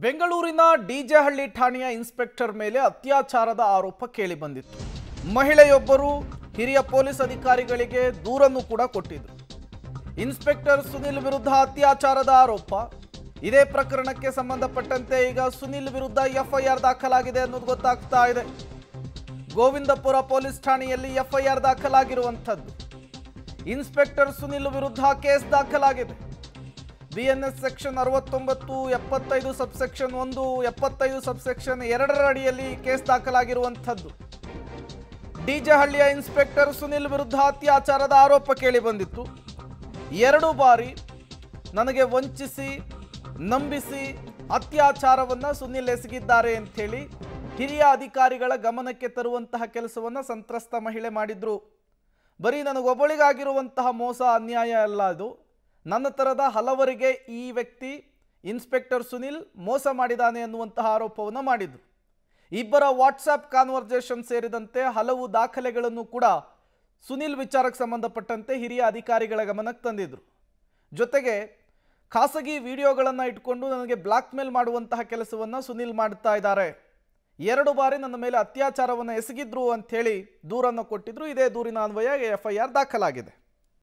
ಬೆಂಗಳೂರಿನ ಡಿಜೆಹಳ್ಳಿ ಠಾಣೆಯ ಇನ್ಸ್ಪೆಕ್ಟರ್ ಮೇಲೆ ಅತ್ಯಾಚಾರದ ಆರೋಪ ಕೇಳಿಬಂದಿತ್ತು. ಮಹಿಳೆಯೊಬ್ಬರು ಹಿರಿಯ ಪೊಲೀಸ್ ಅಧಿಕಾರಿಗಳಿಗೆ ದೂರನ್ನು ಕೂಡ ಕೊಟ್ಟಿದ್ರು. ಇನ್ಸ್ಪೆಕ್ಟರ್ ಸುನಿಲ್ ವಿರುದ್ಧ ಅತ್ಯಾಚಾರದ ಆರೋಪ. ಇದೇ ಪ್ರಕರಣಕ್ಕೆ ಸಂಬಂಧಪಟ್ಟಂತೆ ಈಗ ಸುನಿಲ್ ವಿರುದ್ಧ ಎಫ್ಐಆರ್ ದಾಖಲಾಗಿದೆ ಅನ್ನೋದು ಗೊತ್ತಾಗ್ತಾ ಇದೆ. ಗೋವಿಂದಪುರ ಪೊಲೀಸ್ ಠಾಣೆಯಲ್ಲಿ ಎಫ್ಐಆರ್ ದಾಖಲಾಗಿರುವಂಥದ್ದು. ಇನ್ಸ್ಪೆಕ್ಟರ್ ಸುನಿಲ್ ವಿರುದ್ಧ ಕೇಸ್ ದಾಖಲಾಗಿದೆ. ಬಿಎನ್ಎಸ್ ಸೆಕ್ಷನ್ 69, 75 ಸಬ್ಸೆಕ್ಷನ್ 1, 75 ಸಬ್ಸೆಕ್ಷನ್ 2 ಅಡಿಯಲ್ಲಿ ಕೇಸ್ ದಾಖಲಾಗಿರುವಂಥದ್ದು. ಡಿಜೆಹಳ್ಳಿಯ ಇನ್ಸ್ಪೆಕ್ಟರ್ ಸುನಿಲ್ ವಿರುದ್ಧ ಅತ್ಯಾಚಾರದ ಆರೋಪ ಕೇಳಿ ಬಂದಿತ್ತು. 2 ಬಾರಿ ನನಗೆ ವಂಚಿಸಿ ನಂಬಿಸಿ ಅತ್ಯಾಚಾರವನ್ನು ಸುನಿಲ್ ಎಸಗಿದ್ದಾರೆ ಅಂಥೇಳಿ ಹಿರಿಯ ಅಧಿಕಾರಿಗಳ ಗಮನಕ್ಕೆ ತರುವಂತಹ ಕೆಲಸವನ್ನು ಸಂತ್ರಸ್ತ ಮಹಿಳೆ ಮಾಡಿದ್ರು. ಬರೀ ನನಗೊಬ್ಬಳಿಗಾಗಿರುವಂತಹ ಮೋಸ ಅನ್ಯಾಯ ಅಲ್ಲ, ಅದು ನನ್ನ ಥರದ ಹಲವರಿಗೆ ಈ ವ್ಯಕ್ತಿ ಇನ್ಸ್ಪೆಕ್ಟರ್ ಸುನಿಲ್ ಮೋಸ ಮಾಡಿದ್ದಾನೆ ಅನ್ನುವಂತಹ ಆರೋಪವನ್ನು ಮಾಡಿದರು. ಇಬ್ಬರ ವಾಟ್ಸಾಪ್ ಕಾನ್ವರ್ಸೇಷನ್ ಸೇರಿದಂತೆ ಹಲವು ದಾಖಲೆಗಳನ್ನು ಕೂಡ ಸುನಿಲ್ ವಿಚಾರಕ್ಕೆ ಸಂಬಂಧಪಟ್ಟಂತೆ ಹಿರಿಯ ಅಧಿಕಾರಿಗಳ ಗಮನಕ್ಕೆ ತಂದಿದ್ರು. ಜೊತೆಗೆ ಖಾಸಗಿ ವಿಡಿಯೋಗಳನ್ನು ಇಟ್ಕೊಂಡು ನನಗೆ ಬ್ಲಾಕ್ ಮೇಲ್ ಮಾಡುವಂತಹ ಕೆಲಸವನ್ನು ಸುನಿಲ್ ಮಾಡ್ತಾ ಇದ್ದಾರೆ. 2 ಬಾರಿ ನನ್ನ ಮೇಲೆ ಅತ್ಯಾಚಾರವನ್ನು ಎಸಗಿದ್ರು ಅಂಥೇಳಿ ದೂರನ್ನು ಕೊಟ್ಟಿದ್ರು. ಇದೇ ದೂರಿನ ಅನ್ವಯ ಎಫ್ಐಆರ್ ದಾಖಲಾಗಿದೆ.